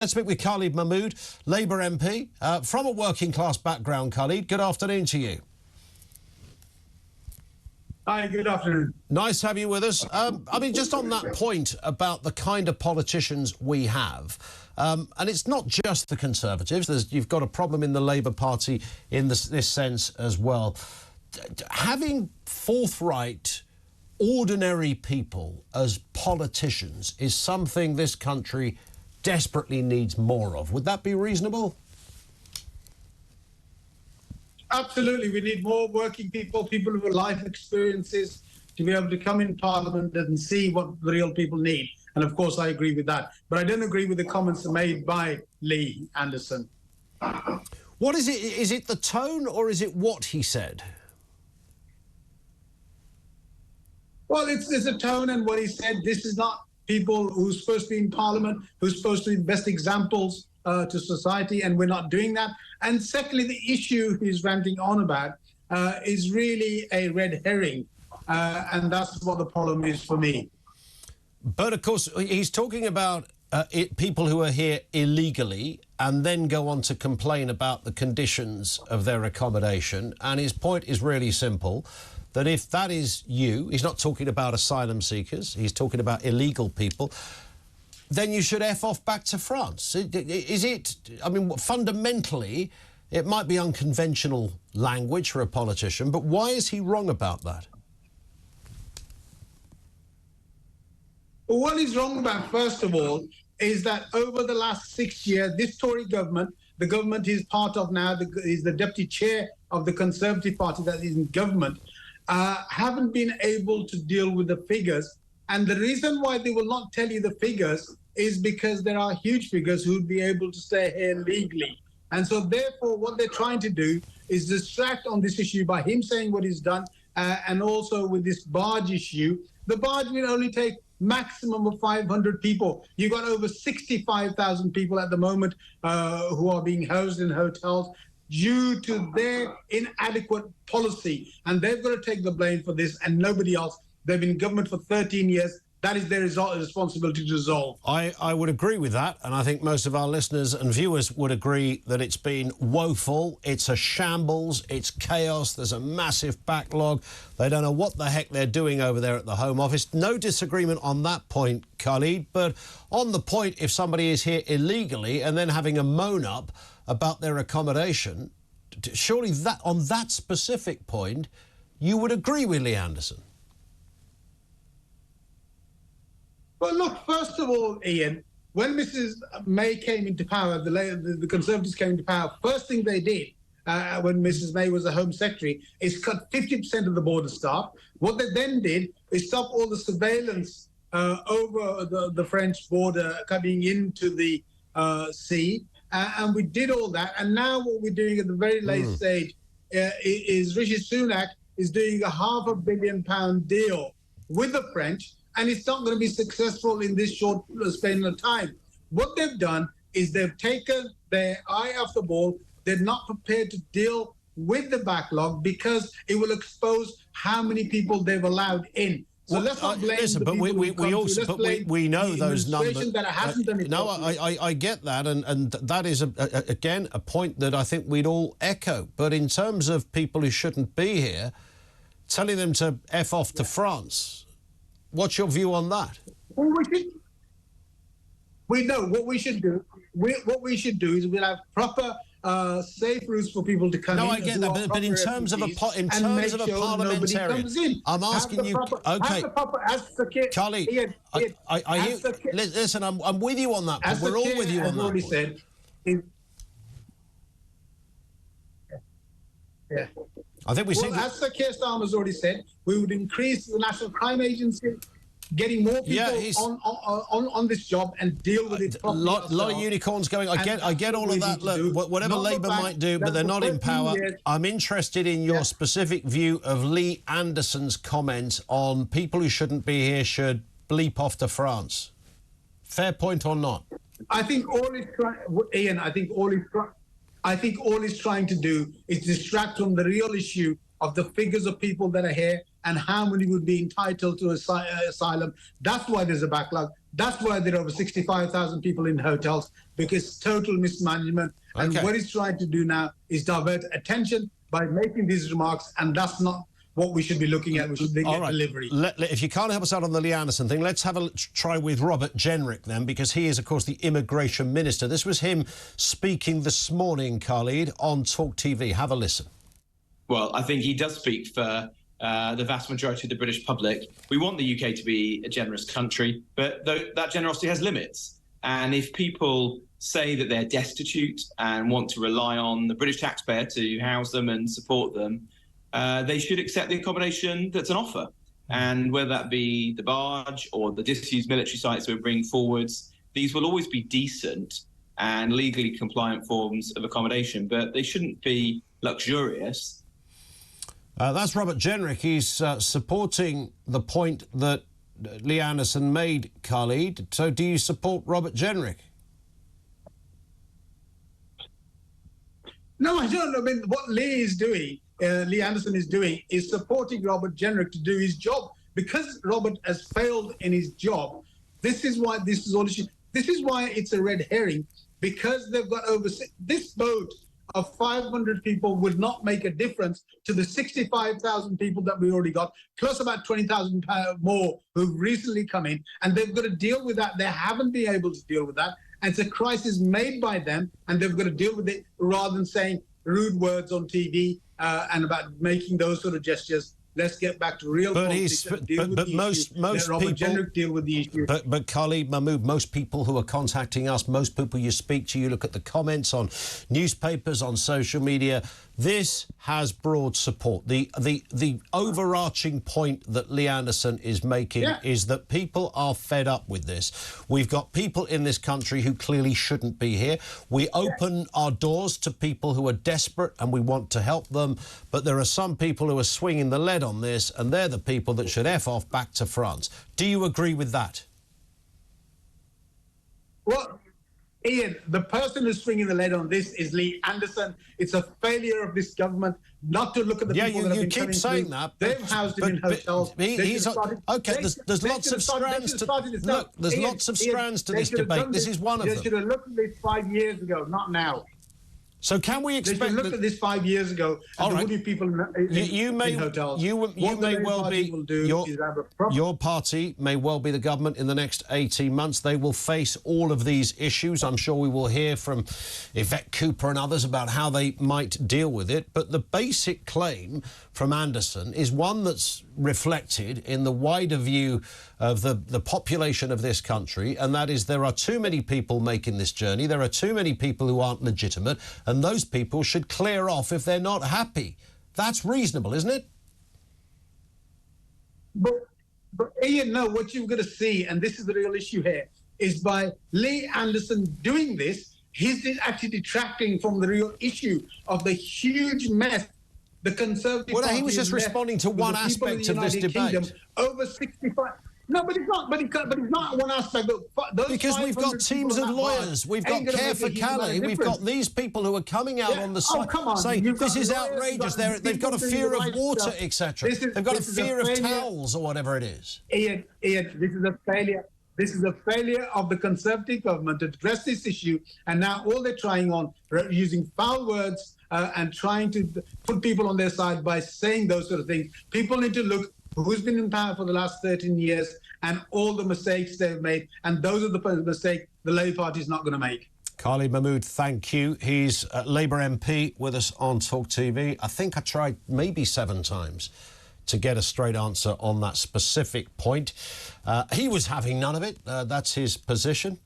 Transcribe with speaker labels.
Speaker 1: Let's speak with Khalid Mahmood, Labour MP, from a working class background. Khalid, good afternoon to you.
Speaker 2: Hi, good afternoon.
Speaker 1: Nice to have you with us. I mean, just on that point about the kind of politicians we have, and it's not just the Conservatives. You've got a problem in the Labour Party in this sense as well. Having forthright, ordinary people as politicians is something this country desperately needs more of. Would that be reasonable?
Speaker 2: Absolutely. We need more working people, people with life experiences, to be able to come in Parliament and see what the real people need. And of course, I agree with that. But I don't agree with the comments made by Lee Anderson.
Speaker 1: What is it? Is it the tone or is it what he said?
Speaker 2: Well, it's a tone and what he said. This is not people who's supposed to be in Parliament, who's supposed to be best examples to society, and we're not doing that. And secondly, the issue he's ranting on about is really a red herring, and that's what the problem is for me.
Speaker 1: But of course, he's talking about people who are here illegally and then go on to complain about the conditions of their accommodation. And his point is really simple, that if that is you, he's not talking about asylum seekers, he's talking about illegal people, then you should F off back to France. Is it, I mean, fundamentally, it might be unconventional language for a politician, but why is he wrong about that?
Speaker 2: Well, what he's wrong about, first of all, is that over the last 6 years, this Tory government, the government he's part of now, is the deputy chair of the Conservative Party that is in government, haven't been able to deal with the figures. And the reason why they will not tell you the figures is because there are huge figures who would be able to stay here legally. And so therefore, what they're trying to do is distract on this issue by him saying what he's done, and also with this barge issue. The barge will only take maximum of 500 people. You've got over 65,000 people at the moment who are being housed in hotels due to their inadequate policy. And they've got to take the blame for this and nobody else. They've been in government for 13 years. That is their responsibility to resolve.
Speaker 1: I would agree with that, and I think most of our listeners and viewers would agree that it's been woeful. It's a shambles. It's chaos. There's a massive backlog. They don't know what the heck they're doing over there at the Home Office. No disagreement on that point, Khalid, but on the point, if somebody is here illegally and then having a moan-up about their accommodation, surely that on that specific point, you would agree with Lee Anderson.
Speaker 2: Well, look, first of all, Ian, when Mrs May came into power, the Conservatives came into power, first thing they did when Mrs May was the Home Secretary is cut 50% of the border staff. What they then did is stop all the surveillance over the French border coming into the sea. And we did all that. And now what we're doing at the very late stage is Rishi Sunak is doing a £500 million deal with the French, and it's not going to be successful in this short span of time. What they've done is they've taken their eye off the ball. They're not prepared to deal with the backlog because it will expose how many people they've allowed in. So let's not blame
Speaker 1: listen,
Speaker 2: the
Speaker 1: but we know those numbers.
Speaker 2: That hasn't done it
Speaker 1: no, I get that, and that is again a point that I think we'd all echo. But in terms of people who shouldn't be here, telling them to F off to France, what's your view on that?
Speaker 2: Well, we know what we should do. What we should do is we'll have proper safe routes for people to come in.
Speaker 1: No, I get that, but in terms of a parliamentarian, I'm asking you. Okay, Khalid, listen, I'm with you on that. But we're all with you on that.
Speaker 2: Already said, yeah.
Speaker 1: I think
Speaker 2: as Sir Keir Starmer's already said, we would increase the National Crime Agency, getting more people on this job and deal with it properly.
Speaker 1: Lot of unicorns going. I get all of that. Look, whatever Labour might do, but they're not in power. I'm interested in your specific view of Lee Anderson's comment on people who shouldn't be here should bleep off to France. Fair point or not?
Speaker 2: I think all he's trying, Ian. I think all he's trying to do is distract from the real issue of the figures of people that are here and how many would be entitled to asylum. That's why there's a backlog. That's why there are over 65,000 people in hotels, because total mismanagement. And what he's trying to do now is divert attention by making these remarks, and that's not what we should be looking at. We should be looking at delivery.
Speaker 1: If you can't help us out on the Lee Anderson thing, let's have a try with Robert Jenrick then, because he is, of course, the immigration minister. This was him speaking this morning, Khalid, on TalkTV. Have a listen.
Speaker 3: Well, I think he does speak for the vast majority of the British public. We want the UK to be a generous country, but that generosity has limits. And if people say that they're destitute and want to rely on the British taxpayer to house them and support them, they should accept the accommodation that's on offer. And whether that be the barge or the disused military sites we're bringing forwards, these will always be decent and legally compliant forms of accommodation, but they shouldn't be luxurious.
Speaker 1: That's Robert Jenrick. He's supporting the point that Lee Anderson made, Khalid. So do you support Robert Jenrick?
Speaker 2: No, I don't. I mean, what Lee is doing, Lee Anderson is doing, is supporting Robert Jenrick to do his job. Because Robert has failed in his job, this is why this is all issue. This is why it's a red herring, because they've got over this vote of 500 people would not make a difference to the 65,000 people that we already got, plus about 20,000 more who've recently come in, and they've got to deal with that. They haven't been able to deal with that. And it's a crisis made by them, and they've got to deal with it rather than saying rude words on TV and about making those sort of gestures. Let's get back to real politics. But most people deal with the issue.
Speaker 1: But Khalid Mahmood, most people who are contacting us, most people you speak to, you look at the comments on newspapers, on social media. This has broad support. The overarching point that Lee Anderson is making is that people are fed up with this. We've got people in this country who clearly shouldn't be here. We open our doors to people who are desperate and we want to help them. But there are some people who are swinging the lead on this, and they're the people that should F off back to France. Do you agree with that?
Speaker 2: Well, Ian, the person who's swinging the lead on this is Lee Anderson. It's a failure of this government not to look at the people that have been
Speaker 1: keep saying
Speaker 2: through.
Speaker 1: That.
Speaker 2: They've housed him in hotels.
Speaker 1: There's lots of strands to look. There's lots of strands to this debate. This is one of them.
Speaker 2: They should have looked at this 5 years ago, not now.
Speaker 1: So can we expect?
Speaker 2: They should have looked at this 5 years ago. And there would be people in hotels.
Speaker 1: You may well be. Your party may well be the government in the next 18 months. They will face all of these issues. I'm sure we will hear from Yvette Cooper and others about how they might deal with it. But the basic claim from Anderson is one that's reflected in the wider view of the population of this country, and that is there are too many people making this journey. There are too many people who aren't legitimate, and those people should clear off if they're not happy. That's reasonable, isn't it?
Speaker 2: But Ian, no, what you're going to see, and this is the real issue here, is by Lee Anderson doing this, he's actually detracting from the real issue of the huge mess the Conservative Party.
Speaker 1: Well, he was just responding to one aspect of this debate.
Speaker 2: Over 65. No, but it's not. But it's not one aspect.
Speaker 1: Because we've got teams of lawyers. We've got Care for Calais. We've got these people who are coming out on the side saying this is outrageous. They've got a fear of water, etc. They've got a fear of towels or whatever it is.
Speaker 2: Ian, this is a failure. This is a failure of the Conservative government to address this issue, and now all they're trying on using foul words and trying to put people on their side by saying those sort of things. People need to look who's been in power for the last 13 years and all the mistakes they've made, and those are the mistakes the Labour Party is not going to make.
Speaker 1: Khalid Mahmood, thank you. He's Labour MP with us on TalkTV. I think I tried maybe 7 times to get a straight answer on that specific point. He was having none of it. That's his position.